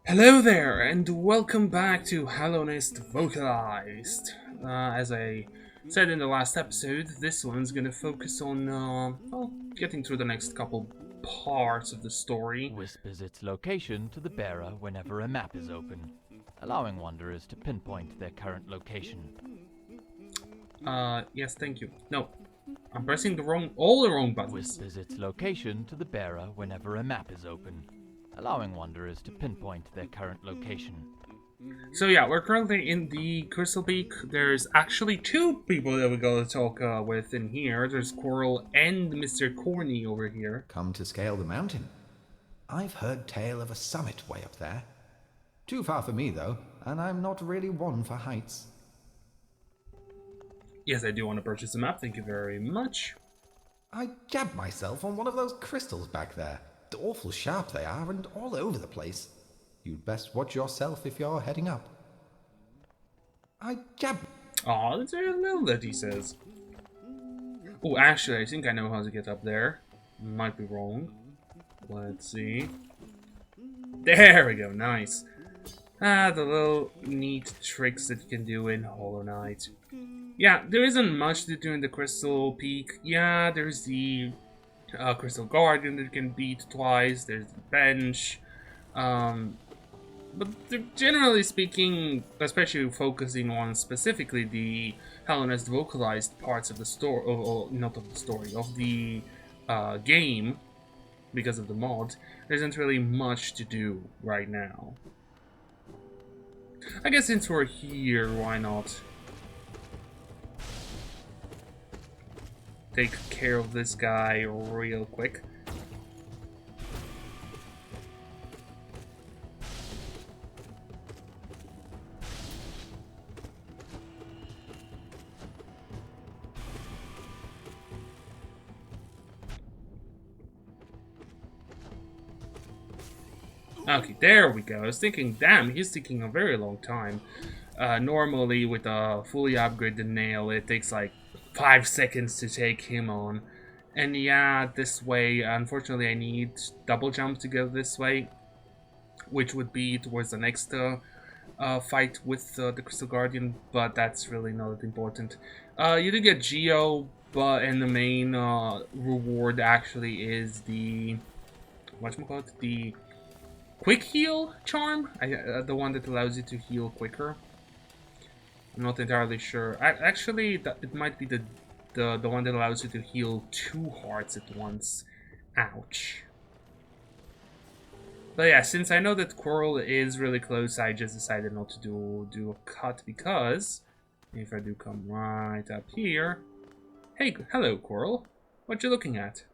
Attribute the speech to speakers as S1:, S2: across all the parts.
S1: Hello there, and welcome back to Hallownest Vocalized. As I said in the last episode, this one's gonna focus on, well, getting through the next couple parts of the story.
S2: Whispers its location to the bearer whenever a map is open, allowing wanderers to pinpoint their current location.
S1: Yes, thank you. No, I'm pressing all the wrong buttons.
S2: Whispers its location to the bearer whenever a map is open, allowing wanderers to pinpoint their current location.
S1: So yeah, we're currently in the Crystal Peak. There's actually two people that we gotta talk with in here. There's Coral and Mr. Corny over here.
S3: Come to scale the mountain. I've heard tale of a summit way up there. Too far for me, though, and I'm not really one for heights.
S1: Yes, I do want to purchase a map, thank you very much.
S3: I jabbed myself on one of those crystals back there. Awful sharp they are, and all over the place. You'd best watch yourself if you're heading up. I jabbed...
S1: Aw, that's very little that he says. Oh, actually, I think I know how to get up there. Might be wrong. Let's see. There we go, nice. The little neat tricks that you can do in Hollow Knight. Yeah, there isn't much to do in the Crystal Peak. Yeah, there's the Crystal Guardian that you can beat twice. There's the bench. But generally speaking, especially focusing on specifically the Hallownest Vocalized parts of the story, not of the story, of the game, because of the mod, there isn't really much to do right now. I guess since we're here, why not take care of this guy real quick. Okay, there we go. I was thinking, damn, he's taking a very long time. Normally, with a fully upgraded nail, it takes like 5 seconds to take him on. And yeah, this way, unfortunately, I need double jump to go this way, which would be towards the next fight with the Crystal Guardian, but that's really not that important. You do get Geo, and the main reward actually is the, whatchamacallit, the Quick Heal charm, the one that allows you to heal quicker. I'm not entirely sure. Actually, it might be the one that allows you to heal 2 hearts at once. Ouch. But yeah, since I know that Coral is really close, I just decided not to do a cut, because if I do come right up here... Hey, hello Coral. What you looking at?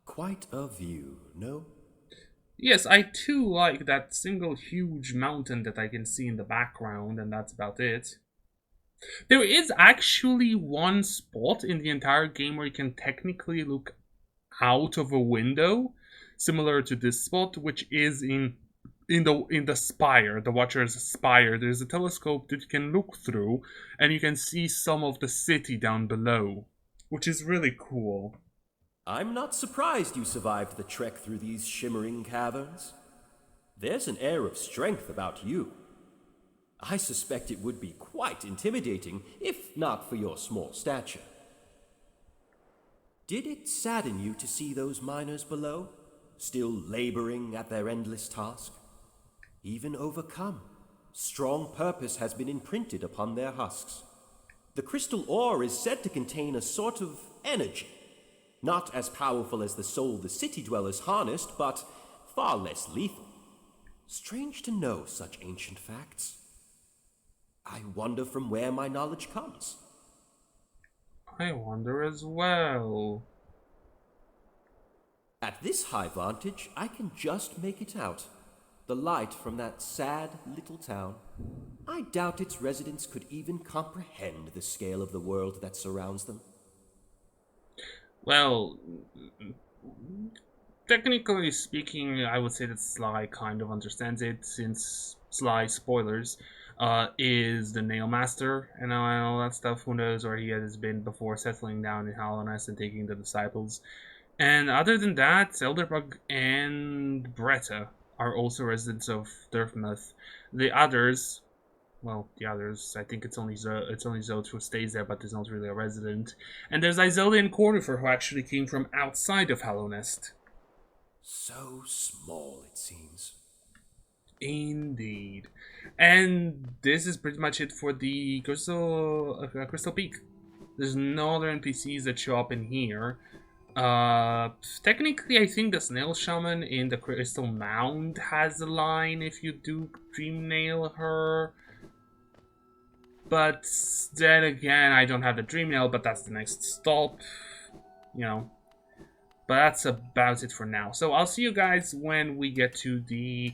S4: Quite a view, no?
S1: Yes, I too like that single huge mountain that I can see in the background, and that's about it. There is actually one spot in the entire game where you can technically look out of a window, similar to this spot, which is in the spire, the Watcher's spire. There's a telescope that you can look through, and you can see some of the city down below, which is really cool.
S4: I'm not surprised you survived the trek through these shimmering caverns. There's an air of strength about you. I suspect it would be quite intimidating, if not for your small stature. Did it sadden you to see those miners below, still laboring at their endless task? Even overcome, strong purpose has been imprinted upon their husks. The crystal ore is said to contain a sort of energy, not as powerful as the soul the city dwellers harnessed, but far less lethal. Strange to know such ancient facts. I wonder from where my knowledge comes.
S1: I wonder as well.
S4: At this high vantage, I can just make it out. The light from that sad little town. I doubt its residents could even comprehend the scale of the world that surrounds them.
S1: Well, technically speaking, I would say that Sly kind of understands it, since Sly, spoilers, is the Nail Master and all that stuff. Who knows where he has been before settling down in Hallownest and taking the disciples. And other than that, Elderbug and Bretta are also residents of Dartmouth. The others, well, I think it's only Zote who stays there, but is not really a resident. And there's Isolde and Cornifer, who actually came from outside of Hallownest.
S4: So small, it seems.
S1: Indeed. And this is pretty much it for the Crystal Peak. There's no other NPCs that show up in here. Technically, I think the Snail Shaman in the Crystal Mound has a line if you do Dream Nail her. But then again, I don't have the Dream Nail, but that's the next stop. You know. But that's about it for now. So I'll see you guys when we get to the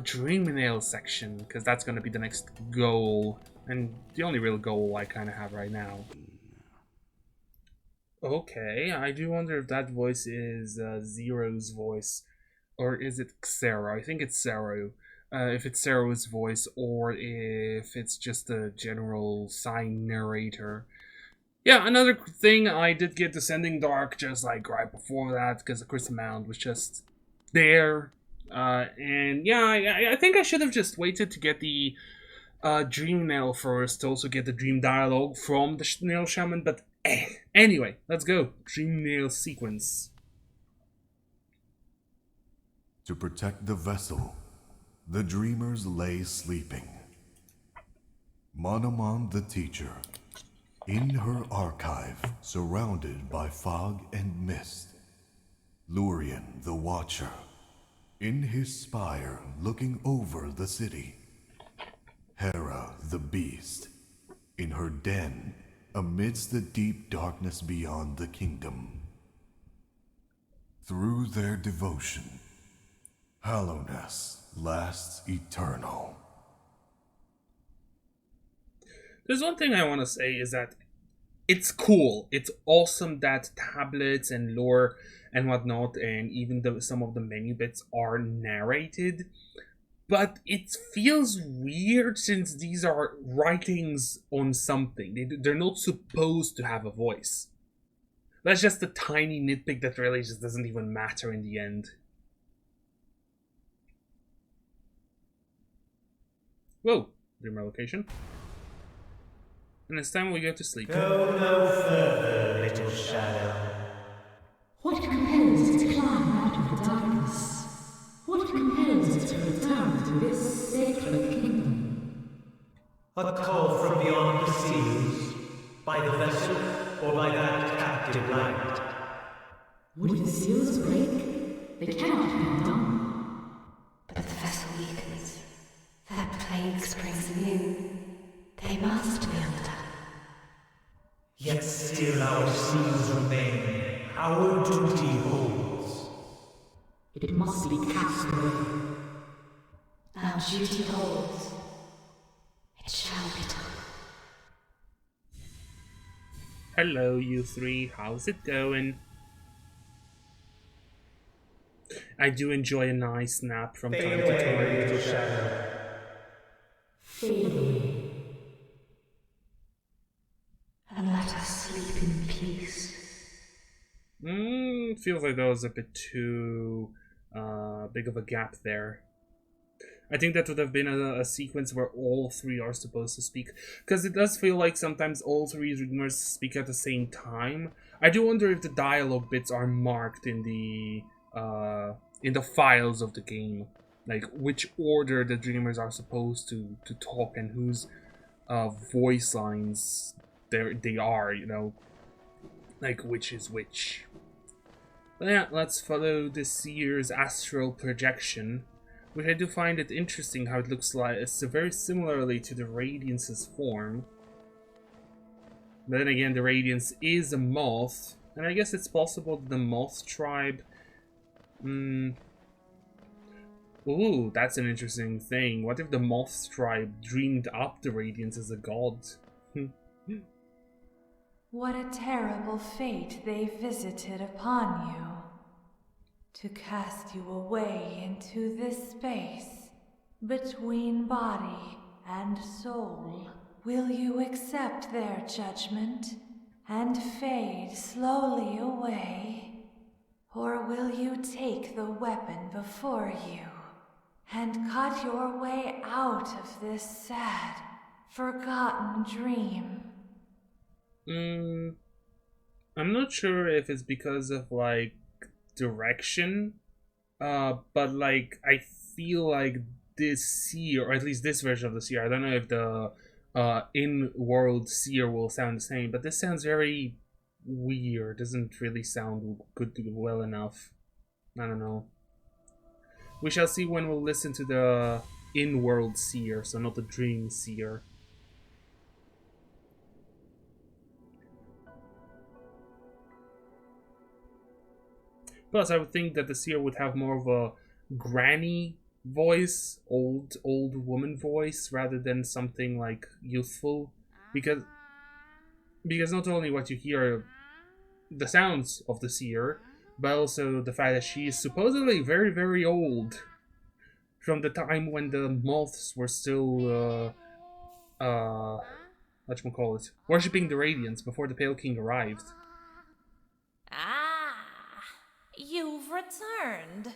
S1: Dream Nail section, because that's going to be the next goal. And the only real goal I kind of have right now. Okay, I do wonder if that voice is Zero's voice, or is it Xero? I think it's Zero. If it's Zero's voice, or if it's just a general sign narrator. Yeah, another thing, I did get Descending Dark just like right before that, because the Crystal Mound was just there. And yeah, I think I should have just waited to get the Dream Nail first, to also get the Dream Dialogue from the Snail Shaman, but anyway, let's go. Dream Nail sequence.
S5: To protect the vessel, the dreamers lay sleeping. Monomon the teacher, in her archive, surrounded by fog and mist. Lurien the watcher, in his spire, looking over the city. Hera the beast, in her den, amidst the deep darkness beyond the kingdom. Through their devotion, Hallownest lasts eternal.
S1: There's one thing I want to say is that it's cool. It's awesome that tablets and lore and whatnot, and even some of the menu bits are narrated. But it feels weird since these are writings on something. They're not supposed to have a voice. That's just a tiny nitpick that really just doesn't even matter in the end. Whoa, dream location. And it's time we go to sleep.
S6: Go no further, little shadow.
S7: What compels it to climb out of the darkness? What compels it to return to this sacred kingdom?
S6: A call from beyond the seas, by the vessel or by that captive light.
S7: Would the seals break? They cannot be undone.
S8: But the vessel weakens. That plague springs anew. They must be undone.
S6: Yet still our seals remain. Our duty holds.
S7: It must be cast away.
S8: Our duty holds. It shall be done.
S1: Hello, you three. How's it going? I do enjoy a nice nap from time to time.
S6: Little shadow.
S7: Fade away.
S8: And let us sleep in peace.
S1: Feels like that was a bit too big of a gap there. I think that would have been a sequence where all three are supposed to speak, because it does feel like sometimes all three dreamers speak at the same time. I do wonder if the dialogue bits are marked in the files of the game, like which order the dreamers are supposed to talk and whose voice lines they are, you know, like which is which. But yeah, let's follow this year's astral projection, which I do find it interesting how it looks like it's very similarly to the Radiance's form. But then again, the Radiance is a moth, and I guess it's possible that the moth tribe. Ooh, that's an interesting thing. What if the moth tribe dreamed up the Radiance as a god?
S9: What a terrible fate they visited upon you. To cast you away into this space, between body and soul. Will you accept their judgment and fade slowly away? Or will you take the weapon before you and cut your way out of this sad, forgotten dream?
S1: I'm not sure if it's because of, like, direction, but, like, I feel like this seer, or at least this version of the seer, I don't know if the in-world seer will sound the same, but this sounds very weird. Doesn't really sound well enough. I don't know. We shall see when we'll listen to the in-world seer, so not the dream seer. Plus, I would think that the seer would have more of a granny voice, old woman voice, rather than something like youthful, because not only what you hear, the sounds of the seer, but also the fact that she is supposedly very, very old, from the time when the moths were still whatchamacallit, worshipping the radiance before the Pale King arrived.
S9: You've returned.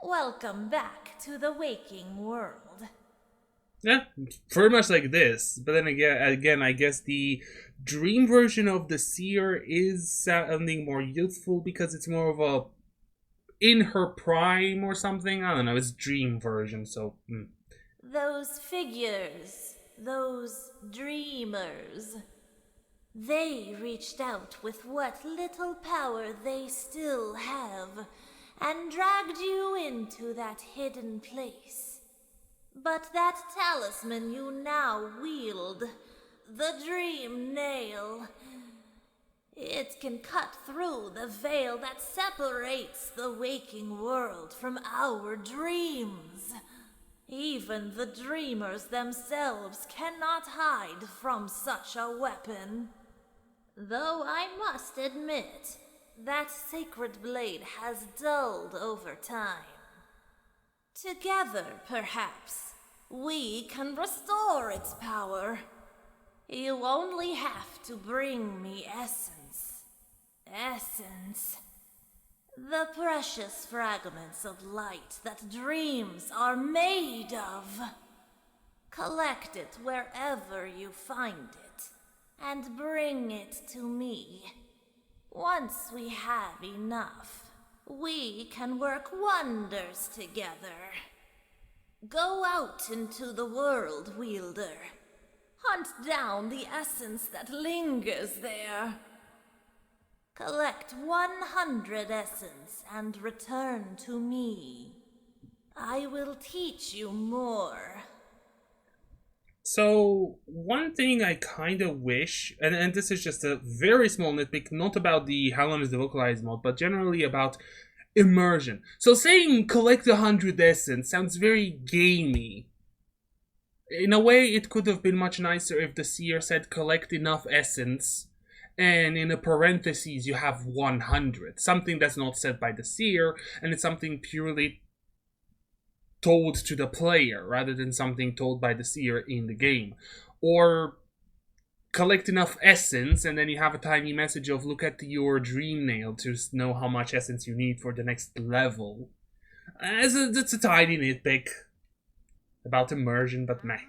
S9: Welcome back to the waking world.
S1: Yeah, very much like this. But then again, I guess the dream version of the seer is sounding more youthful because it's more of a in her prime or something. I don't know, it's dream version, so...
S9: Those figures, those dreamers, they reached out with what little power they still have and dragged you into that hidden place. But that talisman you now wield, the Dream Nail, it can cut through the veil that separates the waking world from our dreams. Even the dreamers themselves cannot hide from such a weapon. Though I must admit, that sacred blade has dulled over time. Together, perhaps, we can restore its power. You only have to bring me essence. Essence. The precious fragments of light that dreams are made of. Collect it wherever you find it, and bring it to me. Once we have enough, we can work wonders together. Go out into the world, Wielder. Hunt down the essence that lingers there. Collect 100 essence and return to me. I will teach you more.
S1: So, one thing I kind of wish, and this is just a very small nitpick, not about the Hallownest Vocalized mod, but generally about immersion. So saying collect 100 essence sounds very gamey. In a way, it could have been much nicer if the seer said collect enough essence, and in a parentheses you have 100. Something that's not said by the seer, and it's something purely told to the player, rather than something told by the seer in the game. Or collect enough essence, and then you have a tiny message of look at your dream nail to know how much essence you need for the next level. It's a tiny nitpick about immersion, but meh.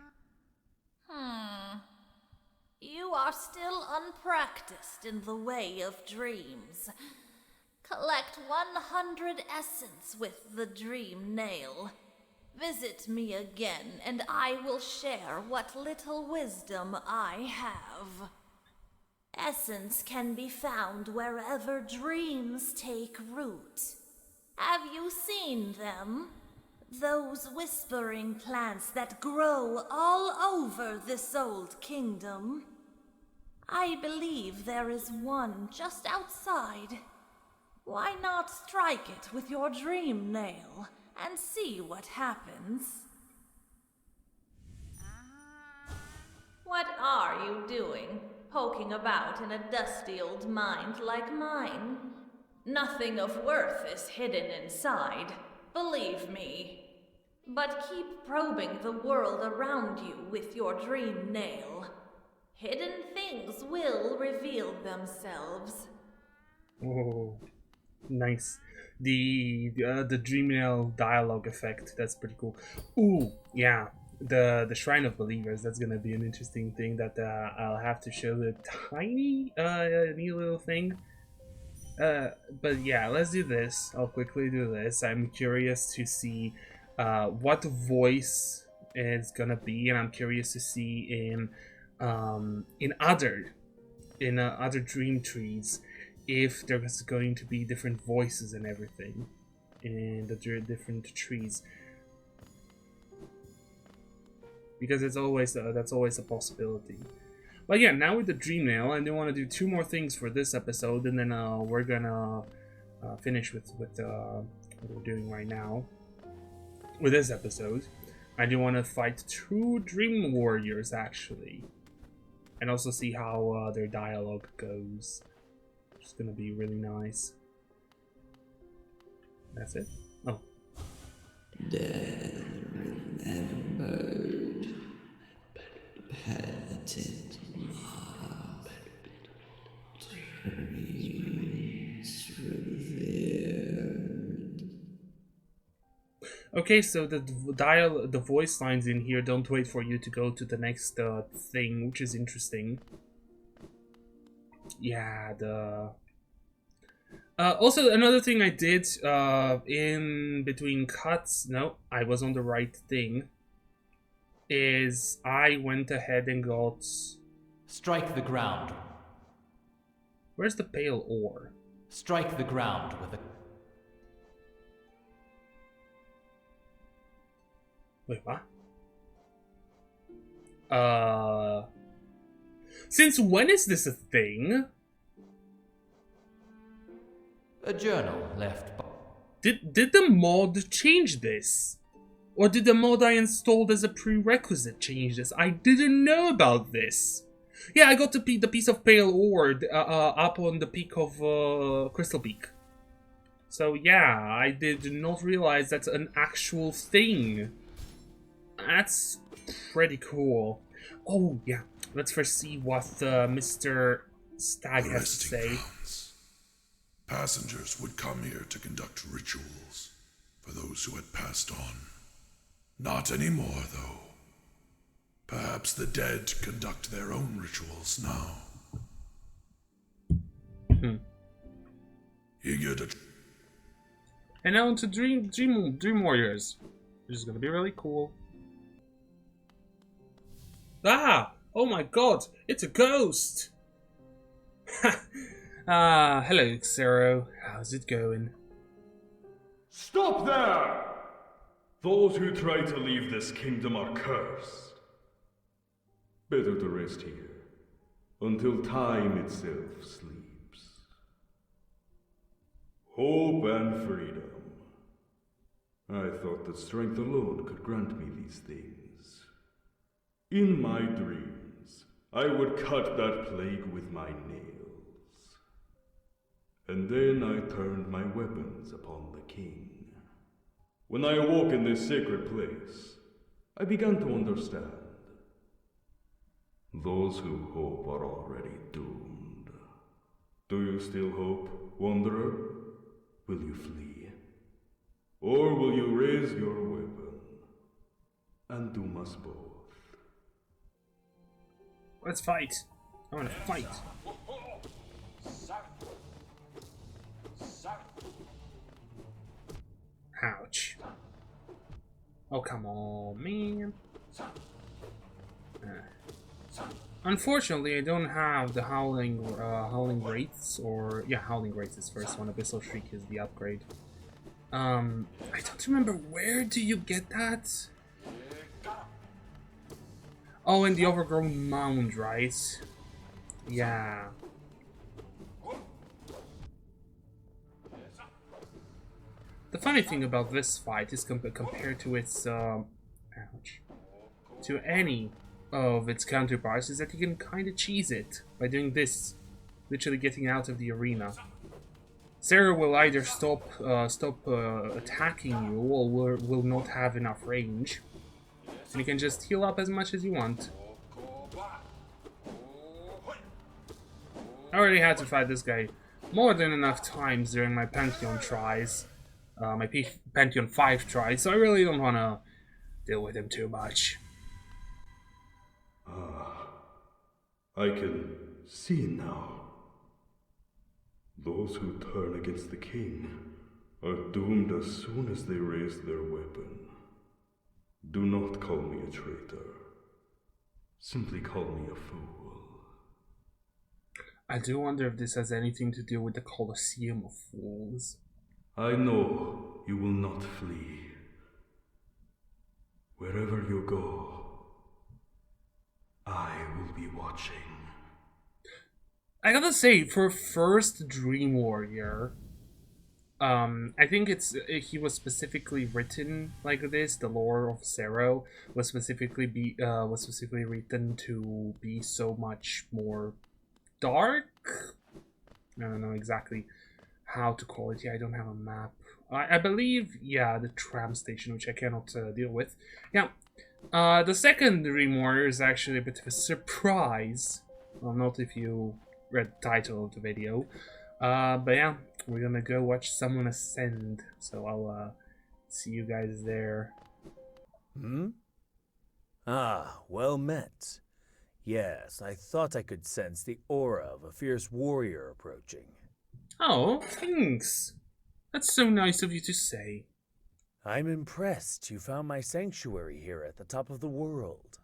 S9: You are still unpracticed in the way of dreams. Collect 100 essence with the dream nail. Visit me again, and I will share what little wisdom I have. Essence can be found wherever dreams take root. Have you seen them? Those whispering plants that grow all over this old kingdom. I believe there is one just outside. Why not strike it with your dream nail and see what happens? What are you doing, poking about in a dusty old mind like mine? Nothing of worth is hidden inside, believe me. But keep probing the world around you with your dream nail. Hidden things will reveal themselves.
S1: Oh. Nice. The Dreamnail dialogue effect, that's pretty cool. Ooh, yeah. The Shrine of Believers, that's gonna be an interesting thing that I'll have to show the tiny neat little thing. But yeah, let's do this. I'll quickly do this. I'm curious to see what voice is gonna be, and I'm curious to see in other dream trees if there's going to be different voices and everything in the different trees, because it's always that's always a possibility. But yeah, now with the Dreamnail, I do want to do 2 more things for this episode, and then we're gonna finish with what we're doing right now with this episode. I do want to fight 2 Dream Warriors actually, and also see how their dialogue goes. It's gonna be really nice. That's it. Oh. Okay, so the voice lines in here don't wait for you to go to the next thing, which is interesting. Yeah, also, another thing I did in between cuts, no, I was on the right thing, is I went ahead and got...
S2: Strike the ground.
S1: Where's the pale ore?
S2: Strike the ground with a...
S1: Wait, what? Since when is this a thing?
S2: A journal left by...
S1: Did the mod change this? Or did the mod I installed as a prerequisite change this? I didn't know about this. Yeah, I got the piece of pale ore up on the peak of Crystal Peak. So yeah, I did not realize that's an actual thing. That's pretty cool. Oh yeah, let's first see what Mr. Stag has to say.
S5: Grounds. Passengers would come here to conduct rituals for those who had passed on. Not anymore, though. Perhaps the dead conduct their own rituals now. Eager to...
S1: And now into Dream Warriors, which is gonna be really cool. Ah! Oh my god! It's a ghost! Hello, Xero. How's it going?
S10: Stop there! Those who try to leave this kingdom are cursed. Better to rest here, until time itself sleeps. Hope and freedom. I thought that strength alone could grant me these things. In my dreams, I would cut that plague with my nails. And then I turned my weapons upon the king. When I awoke in this sacred place, I began to understand. Those who hope are already doomed. Do you still hope, wanderer? Will you flee? Or will you raise your weapon and doom us both?
S1: Let's fight. I wanna fight. Ouch. Oh, come on, man. Unfortunately, I don't have the Howling Wraiths, or... Yeah, Howling Wraiths is first one. Abyssal Shriek is the upgrade. I don't remember, where do you get that? Oh, in the Overgrown Mound, right? Yeah. The funny thing about this fight is compared to its, ouch, to any of its counterparts, is that you can kind of cheese it by doing this, literally getting out of the arena. Sarah will either stop attacking you, or will not have enough range, and you can just heal up as much as you want. I already had to fight this guy more than enough times during my Pantheon tries, my Pantheon 5 tries, so I really don't want to deal with him too much.
S10: I can see now. Those who turn against the king are doomed as soon as they raise their weapon. Do not call me a traitor. Simply call me a fool.
S1: I do wonder if this has anything to do with the Colosseum of Fools.
S10: I know you will not flee. Wherever you go, I will be watching.
S1: I gotta say, for first Dream Warrior, I think he was specifically written like this. The lore of Zero was specifically written to be so much more dark. I don't know exactly how to call it. Yeah, I don't have a map. I believe, yeah, the tram station, which I cannot deal with. Yeah, the second Dream Warrior is actually a bit of a surprise. Well, not if you read the title of the video. But yeah, we're gonna go watch someone ascend. So I'll see you guys there.
S11: Ah, well met. Yes, I thought I could sense the aura of a fierce warrior approaching.
S1: Oh, thanks. That's so nice of you to say.
S11: I'm impressed you found my sanctuary here at the top of the world.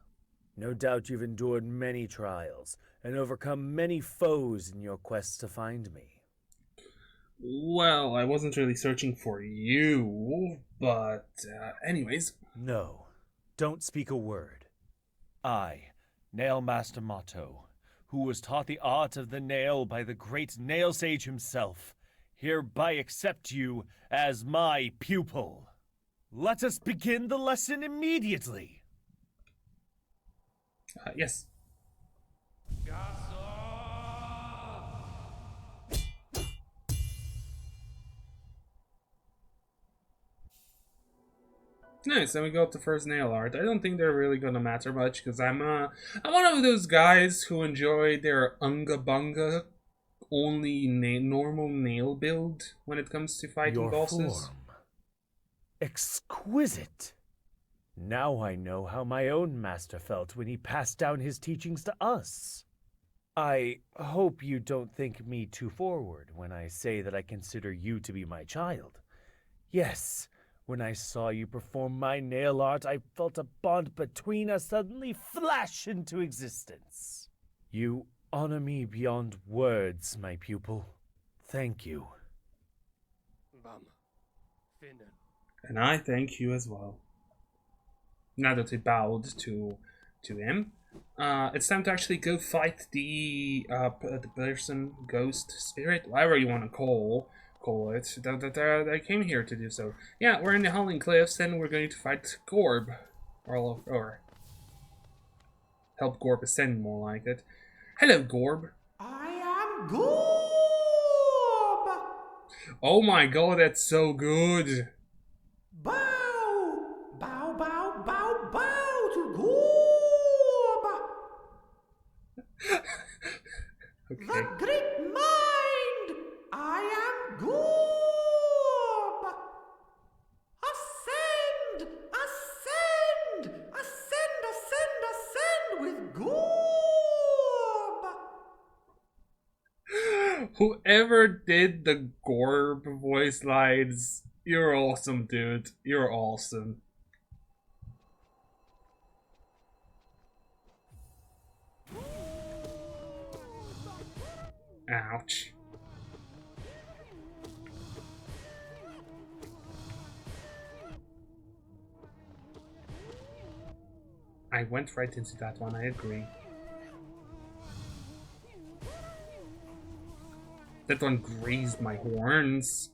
S11: No doubt you've endured many trials and overcome many foes in your quest to find me.
S1: Well, I wasn't really searching for you, but anyways.
S11: No, don't speak a word. I, Nail Master Motto, who was taught the art of the nail by the great nail sage himself, hereby accept you as my pupil. Let us begin the lesson immediately.
S1: Yes. Nice, then we got the first nail art. I don't think they're really gonna matter much because I'm one of those guys who enjoy their unga bunga only normal nail build when it comes to fighting
S11: Your
S1: bosses.
S11: form. Exquisite. Now I know how my own master felt when he passed down his teachings to us. I hope you don't think me too forward when I say that I consider you to be my child. Yes, when I saw you perform my nail art, I felt a bond between us suddenly flash into existence. You honor me beyond words, my pupil. Thank you.
S1: And I thank you as well. Now that we bowed to him, it's time to actually go fight the person, ghost, spirit, whatever you want to call it. That came here to do so. Yeah, we're in the Howling Cliffs, and we're going to fight Gorb, or help Gorb ascend, more like it. Hello, Gorb.
S12: I am Gorb.
S1: Oh my god, that's so good.
S12: Bow, bow, bow, bow, bow to Gorb.
S1: Okay.
S12: The great mind. I am Gorb. Ascend, ascend, ascend, ascend, ascend with Gorb.
S1: Whoever did the Gorb voice lines, you're awesome, dude. You're awesome. Ouch. I went right into that one, I agree. That one grazed my horns.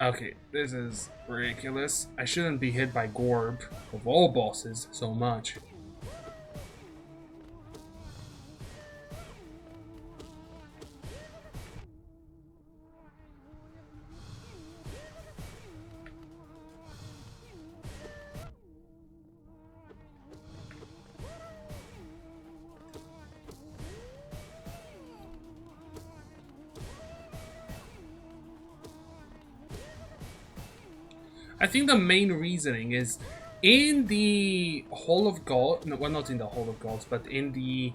S1: Okay, this is ridiculous. I shouldn't be hit by Gorb, of all bosses, so much. I think the main reasoning is in the Hall of Gods, no, well, not in the Hall of Gods, but in the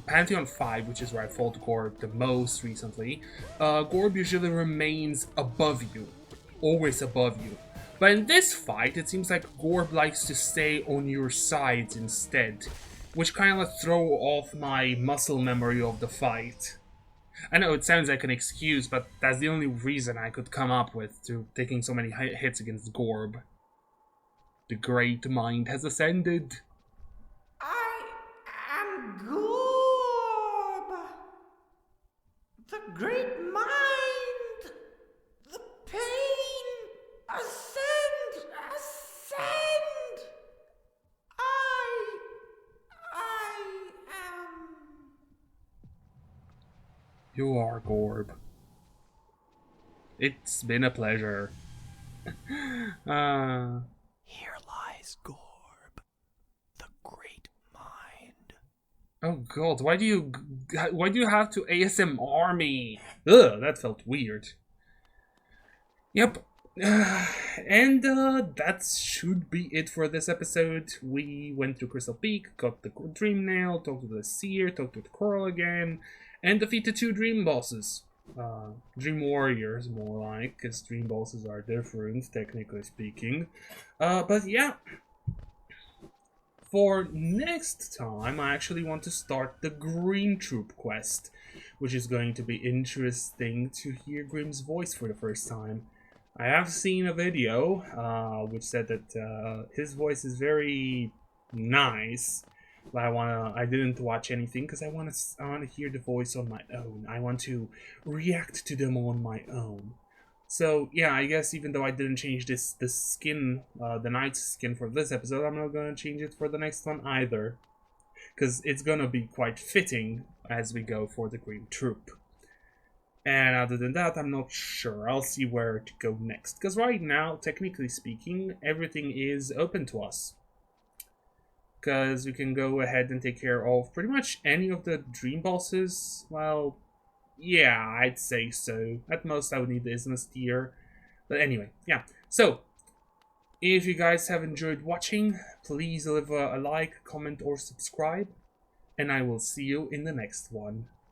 S1: Pantheon 5, which is where I fought Gorb the most recently, Gorb usually remains above you, always above you. But in this fight, it seems like Gorb likes to stay on your sides instead, which kind of throw off my muscle memory of the fight. I know it sounds like an excuse, but that's the only reason I could come up with to taking so many hits against Gorb. The great mind has ascended.
S12: I am Gorb. The great mind. The pain. Ascend. Ascend. I am.
S1: You are Gorb. It's been a pleasure.
S2: Here lies Gorb, the great mind.
S1: Oh god, why do you have to ASMR me? Ugh, that felt weird. Yep. And that should be it for this episode. We went through Crystal Peak, got the Dream Nail, talked to the Seer, talked to the Coral again, and defeated 2 Dream Bosses. Dream Warriors, more like, because Dream Bosses are different, technically speaking. But yeah. For next time, I actually want to start the Green Troop quest, which is going to be interesting to hear Grimm's voice for the first time. I have seen a video which said that his voice is very nice, but I didn't watch anything because I want to hear the voice on my own. I want to react to them on my own. So yeah, I guess even though I didn't change the skin, the knight's skin for this episode, I'm not gonna change it for the next one either, because it's gonna be quite fitting as we go for the Green Troop. And other than that, I'm not sure. I'll see where to go next, because right now, technically speaking, everything is open to us. Because we can go ahead and take care of pretty much any of the Dream Bosses. Well, yeah, I'd say so. At most, I would need the Isthmus tier. But anyway, yeah. So, if you guys have enjoyed watching, please leave a like, comment, or subscribe. And I will see you in the next one.